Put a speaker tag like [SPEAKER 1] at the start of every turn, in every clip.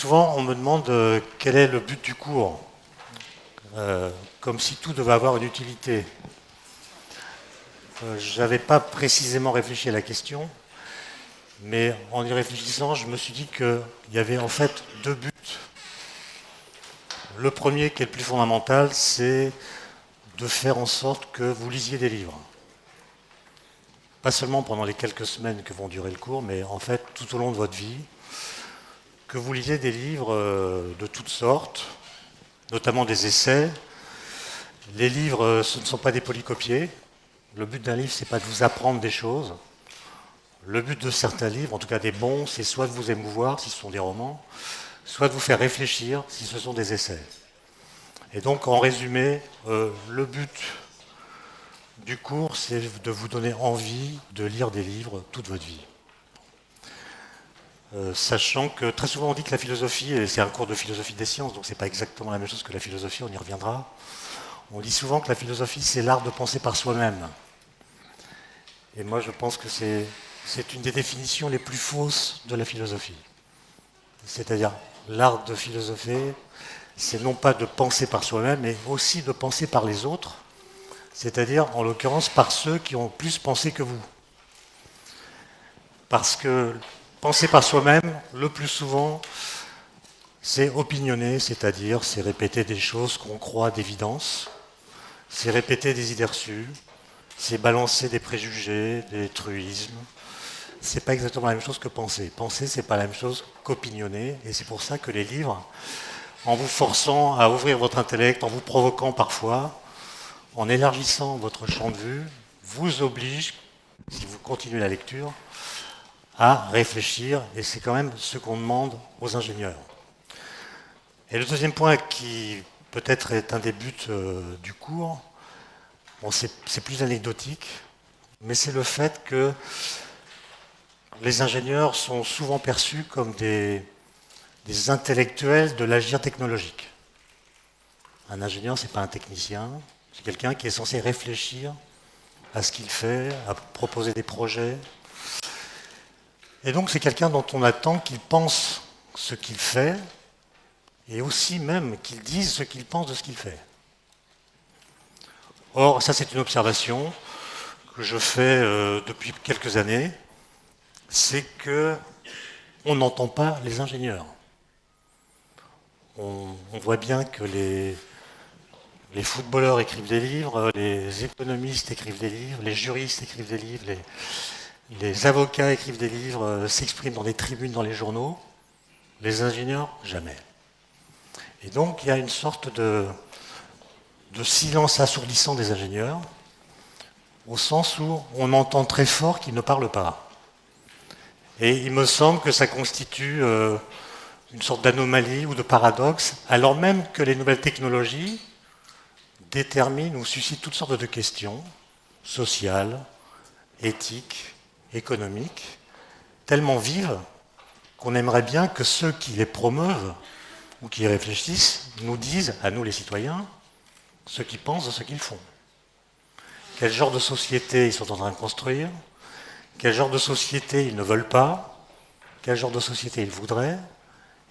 [SPEAKER 1] Souvent, on me demande quel est le but du cours, comme si tout devait avoir une utilité. Je n'avais pas précisément réfléchi à la question, mais en y réfléchissant, je me suis dit qu'il y avait en fait deux buts. Le premier, qui est le plus fondamental, c'est de faire en sorte que vous lisiez des livres. Pas seulement pendant les quelques semaines que vont durer le cours, mais en fait tout au long de votre vie, que vous lisiez des livres de toutes sortes, notamment des essais. Les livres, ce ne sont pas des polycopiés. Le but d'un livre, ce n'est pas de vous apprendre des choses. Le but de certains livres, en tout cas des bons, c'est soit de vous émouvoir, si ce sont des romans, soit de vous faire réfléchir, si ce sont des essais. Et donc, en résumé, le but du cours, c'est de vous donner envie de lire des livres toute votre vie. Sachant que très souvent on dit que la philosophie, et c'est un cours de philosophie des sciences, donc c'est pas exactement la même chose que la philosophie, on y reviendra. On dit souvent que la philosophie, c'est l'art de penser par soi-même. Et moi, je pense que c'est une des définitions les plus fausses de la philosophie. C'est-à-dire, l'art de philosopher, c'est non pas de penser par soi-même, mais aussi de penser par les autres, c'est-à-dire, en l'occurrence, par ceux qui ont plus pensé que vous. Parce que penser par soi-même, le plus souvent, c'est opinionner, c'est-à-dire c'est répéter des choses qu'on croit d'évidence, c'est répéter des idées reçues, c'est balancer des préjugés, des truismes. C'est pas exactement la même chose que penser. Penser, c'est pas la même chose qu'opinionner, et c'est pour ça que les livres, en vous forçant à ouvrir votre intellect, en vous provoquant parfois, en élargissant votre champ de vue, vous obligent, si vous continuez la lecture, à réfléchir, et c'est quand même ce qu'on demande aux ingénieurs. Et le deuxième point qui peut-être est un des buts du cours, bon, c'est plus anecdotique, mais c'est le fait que les ingénieurs sont souvent perçus comme des intellectuels de l'agir technologique. Un ingénieur, ce n'est pas un technicien, c'est quelqu'un qui est censé réfléchir à ce qu'il fait, à proposer des projets. Et donc c'est quelqu'un dont on attend qu'il pense ce qu'il fait, et aussi même qu'il dise ce qu'il pense de ce qu'il fait. Or, ça c'est une observation que je fais depuis quelques années, c'est que on n'entend pas les ingénieurs. On voit bien que les footballeurs écrivent des livres, les économistes écrivent des livres, les juristes écrivent des livres, les avocats écrivent des livres, s'expriment dans des tribunes dans les journaux. Les ingénieurs, jamais. Et donc il y a une sorte de silence assourdissant des ingénieurs, au sens où on entend très fort qu'ils ne parlent pas. Et il me semble que ça constitue une sorte d'anomalie ou de paradoxe, alors même que les nouvelles technologies déterminent ou suscitent toutes sortes de questions sociales, éthiques, économiques, tellement vives qu'on aimerait bien que ceux qui les promeuvent ou qui y réfléchissent nous disent, à nous les citoyens, ce qu'ils pensent de ce qu'ils font. Quel genre de société ils sont en train de construire, quel genre de société ils ne veulent pas, quel genre de société ils voudraient.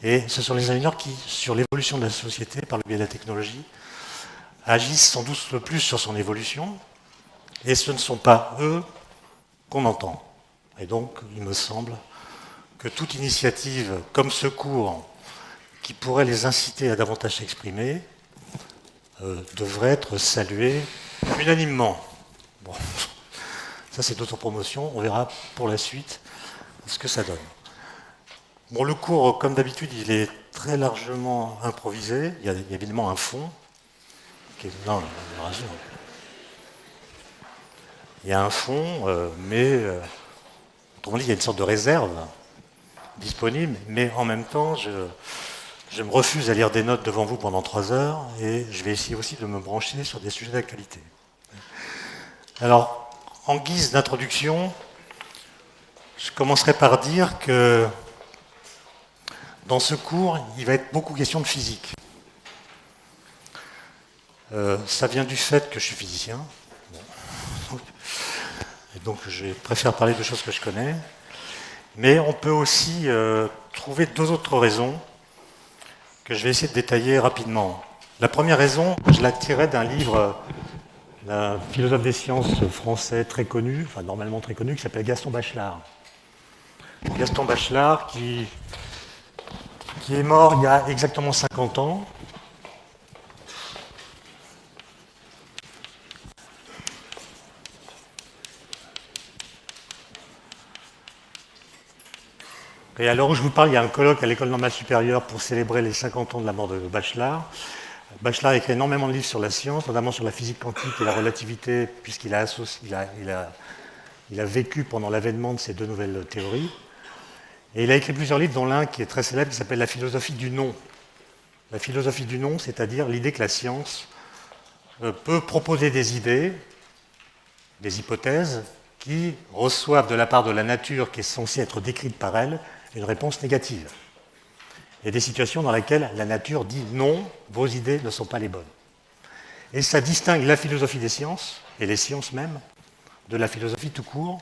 [SPEAKER 1] Et ce sont les ingénieurs qui, sur l'évolution de la société par le biais de la technologie, agissent sans doute le plus sur son évolution, et ce ne sont pas eux qu'on entend. Et donc, il me semble que toute initiative comme ce cours, qui pourrait les inciter à davantage s'exprimer, devrait être saluée unanimement. Bon, ça c'est d'autopromotion, on verra pour la suite ce que ça donne. Bon, le cours, comme d'habitude, il est très largement improvisé. Il y a évidemment un fond. Non, il y a un fond, mais autrement dit, il y a une sorte de réserve disponible, mais en même temps, je me refuse à lire des notes devant vous pendant 3 heures, et je vais essayer aussi de me brancher sur des sujets d'actualité. Alors, en guise d'introduction, je commencerai par dire que dans ce cours, il va être beaucoup question de physique. Ça vient du fait que je suis physicien. Bon. Et donc je préfère parler de choses que je connais. Mais on peut aussi trouver 2 autres raisons que je vais essayer de détailler rapidement. La première raison, je la tirais d'un livre d'un philosophe des sciences français très connu, enfin normalement très connu, qui s'appelle Gaston Bachelard. Gaston Bachelard qui est mort il y a exactement 50 ans. Et à l'heure où je vous parle, il y a un colloque à l'École normale supérieure pour célébrer les 50 ans de la mort de Bachelard. Bachelard a écrit énormément de livres sur la science, notamment sur la physique quantique et la relativité, puisqu'il a, il a vécu pendant l'avènement de ces deux nouvelles théories. Et il a écrit plusieurs livres, dont l'un qui est très célèbre, qui s'appelle La philosophie du non. La philosophie du non, c'est-à-dire l'idée que la science peut proposer des idées, des hypothèses, qui reçoivent de la part de la nature, qui est censée être décrite par elle, une réponse négative. Il y a des situations dans lesquelles la nature dit non, vos idées ne sont pas les bonnes. Et ça distingue la philosophie des sciences, et les sciences même, de la philosophie tout court,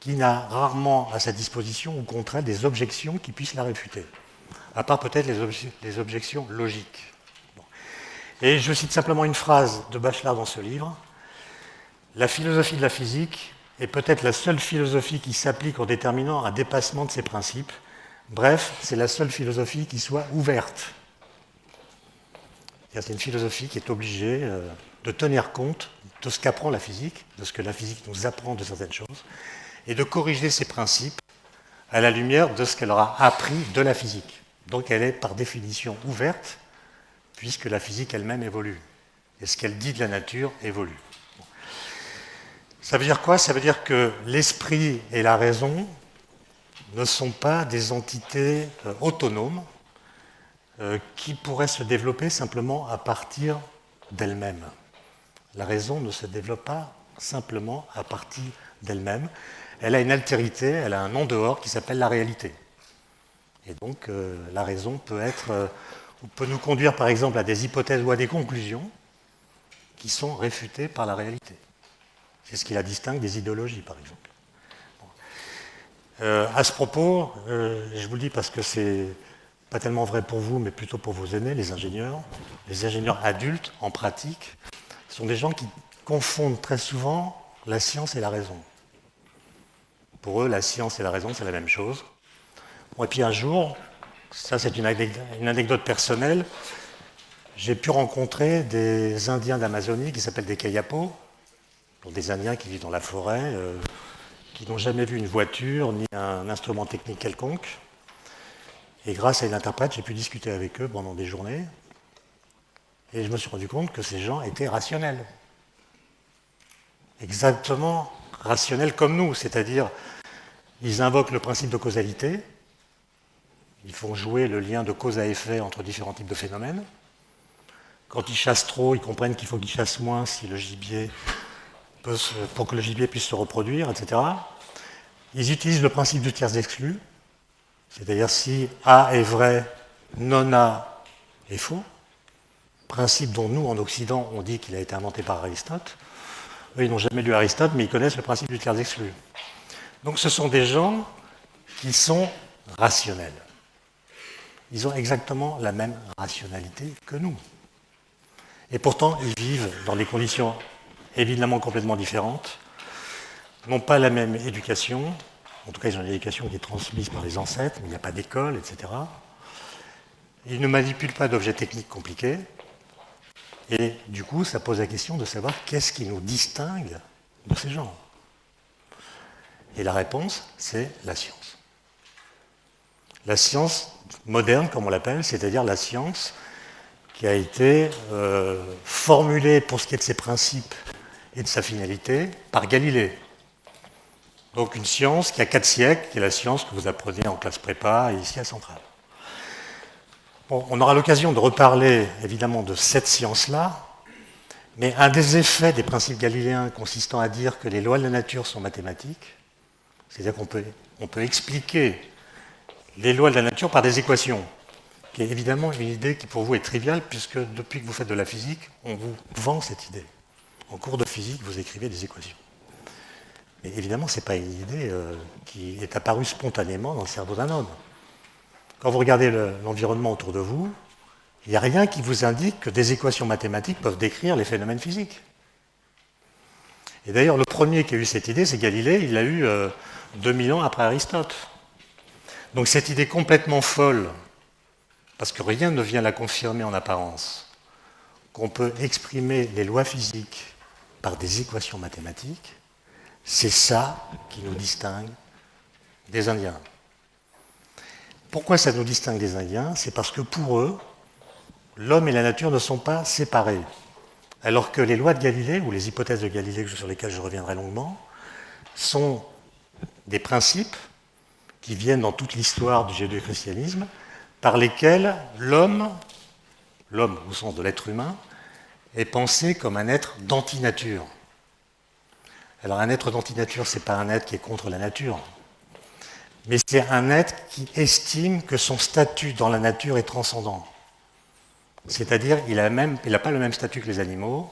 [SPEAKER 1] qui n'a rarement à sa disposition ou contre elle des objections qui puissent la réfuter, à part peut-être les objections logiques. Bon. Et je cite simplement une phrase de Bachelard dans ce livre. La philosophie de la physique est peut-être la seule philosophie qui s'applique en déterminant un dépassement de ses principes. Bref, c'est la seule philosophie qui soit ouverte. C'est une philosophie qui est obligée de tenir compte de ce qu'apprend la physique, de ce que la physique nous apprend de certaines choses, et de corriger ses principes à la lumière de ce qu'elle aura appris de la physique. Donc elle est par définition ouverte, puisque la physique elle-même évolue. Et ce qu'elle dit de la nature évolue. Ça veut dire quoi? Ça veut dire que l'esprit et la raison ne sont pas des entités autonomes qui pourraient se développer simplement à partir d'elles-mêmes. La raison ne se développe pas simplement à partir d'elle-même. Elle a une altérité, elle a un en dehors qui s'appelle la réalité. Et donc la raison peut nous conduire par exemple à des hypothèses ou à des conclusions qui sont réfutées par la réalité. C'est ce qui la distingue des idéologies, par exemple. À ce propos, je vous le dis parce que c'est pas tellement vrai pour vous, mais plutôt pour vos aînés, les ingénieurs adultes, en pratique, sont des gens qui confondent très souvent la science et la raison. Pour eux, la science et la raison, c'est la même chose. Bon, et puis un jour, ça c'est une anecdote personnelle, j'ai pu rencontrer des Indiens d'Amazonie qui s'appellent des Kayapos, des Indiens qui vivent dans la forêt, qui n'ont jamais vu une voiture ni un instrument technique quelconque. Et grâce à une interprète, j'ai pu discuter avec eux pendant des journées. Et je me suis rendu compte que ces gens étaient rationnels. Exactement rationnels comme nous, c'est-à-dire ils invoquent le principe de causalité, ils font jouer le lien de cause à effet entre différents types de phénomènes. Quand ils chassent trop, ils comprennent qu'il faut qu'ils chassent moins si le gibier pour que le gibier puisse se reproduire, etc. Ils utilisent le principe du tiers exclu, c'est-à-dire si A est vrai, non A est faux, principe dont nous, en Occident, on dit qu'il a été inventé par Aristote. Eux, ils n'ont jamais lu Aristote, mais ils connaissent le principe du tiers exclu. Donc ce sont des gens qui sont rationnels. Ils ont exactement la même rationalité que nous. Et pourtant, ils vivent dans des conditions évidemment complètement différentes, n'ont pas la même éducation, en tout cas ils ont une éducation qui est transmise par les ancêtres, mais il n'y a pas d'école, etc. Ils ne manipulent pas d'objets techniques compliqués, et du coup ça pose la question de savoir qu'est-ce qui nous distingue de ces gens. Et la réponse, c'est la science. La science moderne, comme on l'appelle, c'est-à-dire la science qui a été formulée pour ce qui est de ses principes et de sa finalité par Galilée. Donc une science qui a 4 siècles, qui est la science que vous apprenez en classe prépa et ici à Centrale. Bon, on aura l'occasion de reparler évidemment de cette science-là, mais un des effets des principes galiléens consistant à dire que les lois de la nature sont mathématiques, c'est-à-dire qu'on peut expliquer les lois de la nature par des équations, qui est évidemment une idée qui pour vous est triviale, puisque depuis que vous faites de la physique, on vous vend cette idée. En cours de physique, vous écrivez des équations. Mais évidemment, ce n'est pas une idée qui est apparue spontanément dans le cerveau d'un homme. Quand vous regardez l'environnement autour de vous, il n'y a rien qui vous indique que des équations mathématiques peuvent décrire les phénomènes physiques. Et d'ailleurs, le premier qui a eu cette idée, c'est Galilée, il l'a eu 2000 ans après Aristote. Donc cette idée complètement folle, parce que rien ne vient la confirmer en apparence, qu'on peut exprimer les lois physiques par des équations mathématiques, c'est ça qui nous distingue des Indiens. Pourquoi ça nous distingue des Indiens? C'est parce que pour eux, l'homme et la nature ne sont pas séparés. Alors que les lois de Galilée, ou les hypothèses de Galilée sur lesquelles je reviendrai longuement, sont des principes qui viennent dans toute l'histoire du judéo-christianisme, par lesquels l'homme au sens de l'être humain, est pensé comme un être d'antinature. Alors un être d'antinature, ce n'est pas un être qui est contre la nature, mais c'est un être qui estime que son statut dans la nature est transcendant. C'est-à-dire qu'il n'a pas le même statut que les animaux,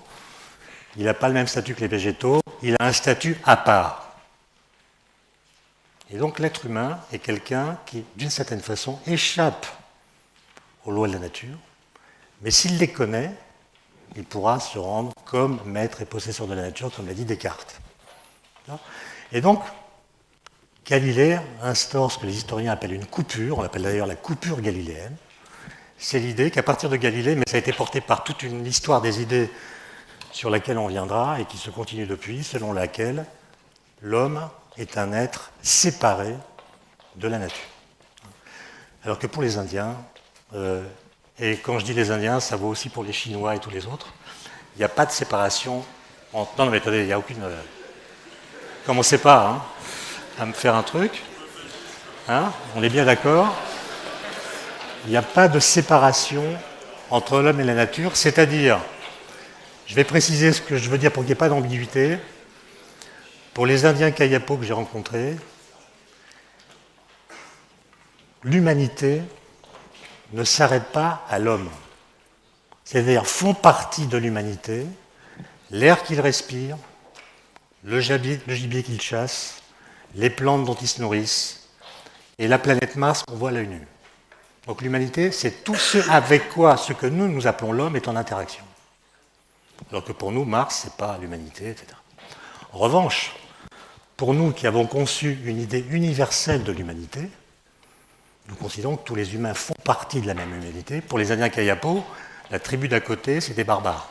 [SPEAKER 1] il n'a pas le même statut que les végétaux, il a un statut à part. Et donc l'être humain est quelqu'un qui, d'une certaine façon, échappe aux lois de la nature, mais s'il les connaît, il pourra se rendre comme maître et possesseur de la nature, comme l'a dit Descartes. Et donc, Galilée instaure ce que les historiens appellent une coupure, on l'appelle d'ailleurs la coupure galiléenne. C'est l'idée qu'à partir de Galilée, mais ça a été porté par toute une histoire des idées sur laquelle on viendra et qui se continue depuis, selon laquelle l'homme est un être séparé de la nature. Alors que pour les Indiens, et quand je dis les Indiens, ça vaut aussi pour les Chinois et tous les autres, il n'y a pas de séparation entre... Non, mais attendez, il n'y a aucune... Commencez pas à me faire un truc. On est bien d'accord. Il n'y a pas de séparation entre l'homme et la nature, c'est-à-dire, je vais préciser ce que je veux dire pour qu'il n'y ait pas d'ambiguïté. Pour les Indiens Kayapo que j'ai rencontrés, l'humanité ne s'arrête pas à l'homme. C'est-à-dire font partie de l'humanité l'air qu'ils respirent, le gibier qu'ils chassent, les plantes dont ils se nourrissent, et la planète Mars qu'on voit à l'œil nu. Donc l'humanité, c'est tout ce avec quoi ce que nous appelons l'homme est en interaction. Alors que pour nous, Mars, ce n'est pas l'humanité, etc. En revanche, pour nous qui avons conçu une idée universelle de l'humanité, nous considérons que tous les humains font partie de la même humanité. Pour les Indiens Kayapo, la tribu d'à côté, c'est des barbares.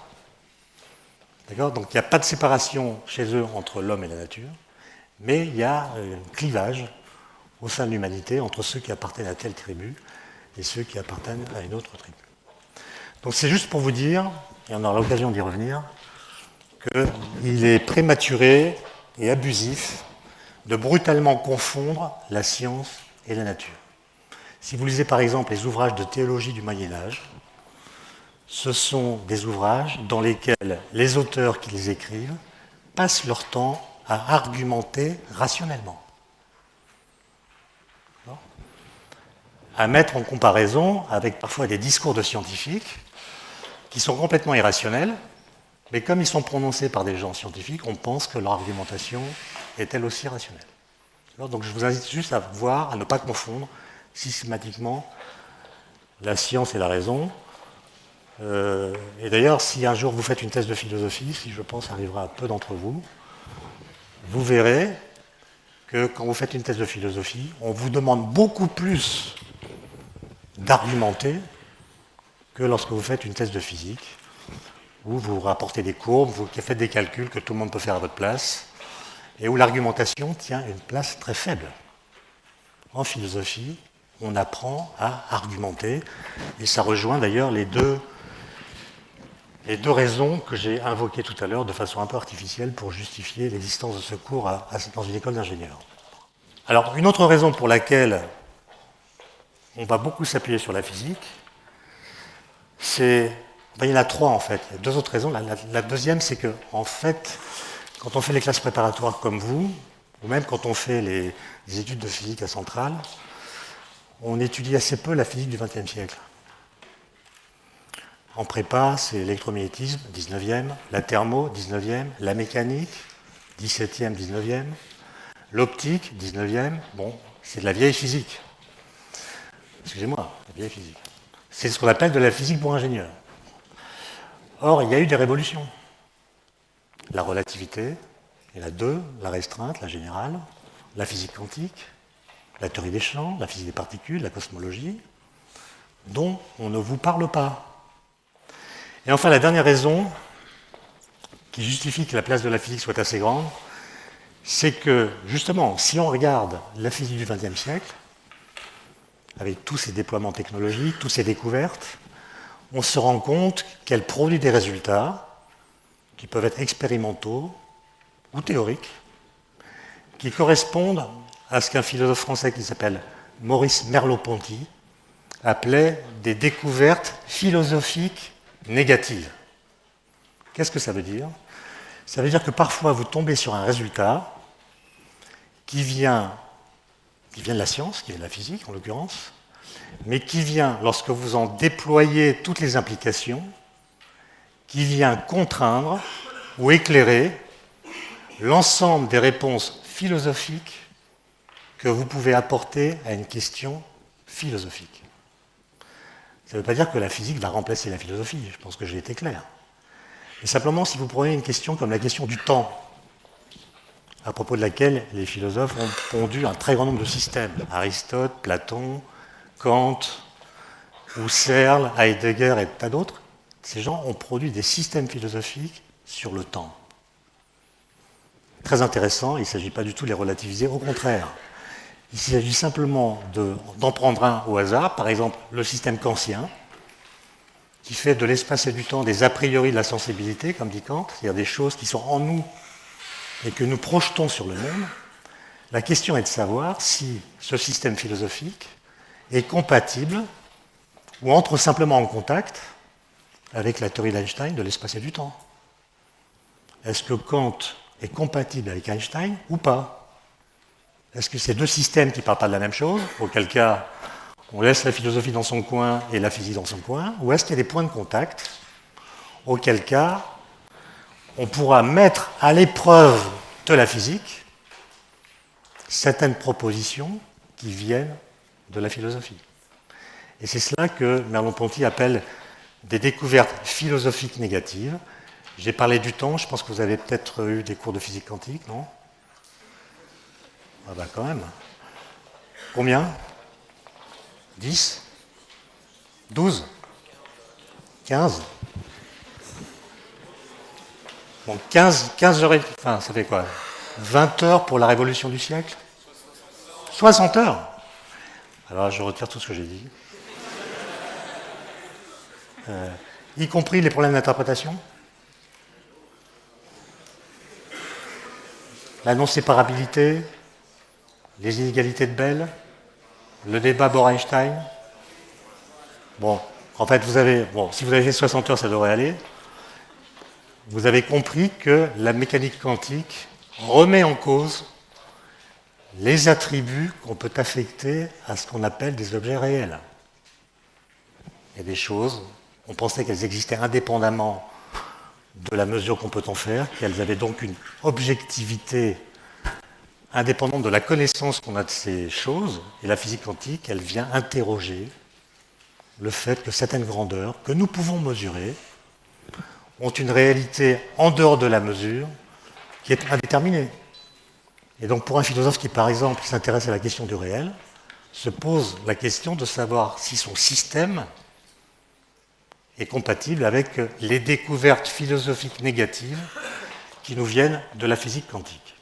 [SPEAKER 1] D'accord ? Donc il n'y a pas de séparation chez eux entre l'homme et la nature, mais il y a un clivage au sein de l'humanité entre ceux qui appartiennent à telle tribu et ceux qui appartiennent à une autre tribu. Donc c'est juste pour vous dire, et on aura l'occasion d'y revenir, qu'il est prématuré et abusif de brutalement confondre la science et la nature. Si vous lisez par exemple les ouvrages de théologie du Moyen-Âge, ce sont des ouvrages dans lesquels les auteurs qui les écrivent passent leur temps à argumenter rationnellement. À mettre en comparaison avec parfois des discours de scientifiques qui sont complètement irrationnels, mais comme ils sont prononcés par des gens scientifiques, on pense que leur argumentation est elle aussi rationnelle. Donc je vous invite juste à voir, à ne pas confondre systématiquement la science et la raison. Et d'ailleurs, si un jour vous faites une thèse de philosophie, si je pense arrivera à peu d'entre vous, vous verrez que quand vous faites une thèse de philosophie, on vous demande beaucoup plus d'argumenter que lorsque vous faites une thèse de physique, où vous rapportez des courbes, vous faites des calculs que tout le monde peut faire à votre place, et où l'argumentation tient une place très faible. En philosophie, on apprend à argumenter, et ça rejoint d'ailleurs les deux raisons que j'ai invoquées tout à l'heure de façon un peu artificielle pour justifier l'existence de ce cours dans une école d'ingénieurs. Alors, une autre raison pour laquelle on va beaucoup s'appuyer sur la physique, il y en a trois en fait. Il y a deux autres raisons. La deuxième, c'est que, en fait, quand on fait les classes préparatoires comme vous, ou même quand on fait les études de physique à Centrale, on étudie assez peu la physique du XXe siècle. En prépa, c'est l'électromagnétisme, 19e, la thermo, 19e, la mécanique, 17e, 19e, l'optique, 19e, bon, c'est de la vieille physique. Excusez-moi, la vieille physique. C'est ce qu'on appelle de la physique pour ingénieurs. Or, il y a eu des révolutions. La relativité, il y en a deux, la restreinte, la générale, la physique quantique, la théorie des champs, la physique des particules, la cosmologie, dont on ne vous parle pas. Et enfin, la dernière raison qui justifie que la place de la physique soit assez grande, c'est que, justement, si on regarde la physique du XXe siècle, avec tous ses déploiements technologiques, toutes ses découvertes, on se rend compte qu'elle produit des résultats qui peuvent être expérimentaux ou théoriques, qui correspondent à ce qu'un philosophe français qui s'appelle Maurice Merleau-Ponty appelait des découvertes philosophiques négatives. Qu'est-ce que ça veut dire? Ça veut dire que parfois vous tombez sur un résultat qui vient de la science, qui vient de la physique en l'occurrence, mais qui vient, lorsque vous en déployez toutes les implications, qui vient contraindre ou éclairer l'ensemble des réponses philosophiques que vous pouvez apporter à une question philosophique. Ça ne veut pas dire que la physique va remplacer la philosophie, je pense que j'ai été clair. Mais simplement, si vous prenez une question comme la question du temps, à propos de laquelle les philosophes ont pondu un très grand nombre de systèmes, Aristote, Platon, Kant, Husserl, Heidegger et tas d'autres, ces gens ont produit des systèmes philosophiques sur le temps. Très intéressant, il ne s'agit pas du tout de les relativiser, au contraire. Il s'agit simplement d'en prendre un au hasard, par exemple le système kantien, qui fait de l'espace et du temps des a priori de la sensibilité, comme dit Kant, c'est-à-dire des choses qui sont en nous et que nous projetons sur le monde. La question est de savoir si ce système philosophique est compatible ou entre simplement en contact avec la théorie d'Einstein de l'espace et du temps. Est-ce que Kant est compatible avec Einstein ou pas? Est-ce que c'est deux systèmes qui ne parlent pas de la même chose, auquel cas on laisse la philosophie dans son coin et la physique dans son coin, ou est-ce qu'il y a des points de contact, auquel cas on pourra mettre à l'épreuve de la physique certaines propositions qui viennent de la philosophie. Et c'est cela que Merleau-Ponty appelle des découvertes philosophiques négatives. J'ai parlé du temps, je pense que vous avez peut-être eu des cours de physique quantique, non? Ah bah quand même. Combien? 10? 12? 15? Bon, 15 heures, enfin, ça fait quoi? 20 heures pour la révolution du siècle? 60 heures? Alors, je retire tout ce que j'ai dit. Y compris les problèmes d'interprétation? La non-séparabilité? Les inégalités de Bell? Le débat Bohr-Einstein? Bon, en fait, si vous avez fait 60 heures, ça devrait aller. Vous avez compris que la mécanique quantique remet en cause les attributs qu'on peut affecter à ce qu'on appelle des objets réels. Il y a des choses, on pensait qu'elles existaient indépendamment de la mesure qu'on peut en faire, qu'elles avaient donc une objectivité indépendante de la connaissance qu'on a de ces choses, et la physique quantique, elle vient interroger le fait que certaines grandeurs que nous pouvons mesurer ont une réalité en dehors de la mesure qui est indéterminée. Et donc pour un philosophe qui, par exemple, s'intéresse à la question du réel, se pose la question de savoir si son système est compatible avec les découvertes philosophiques négatives qui nous viennent de la physique quantique.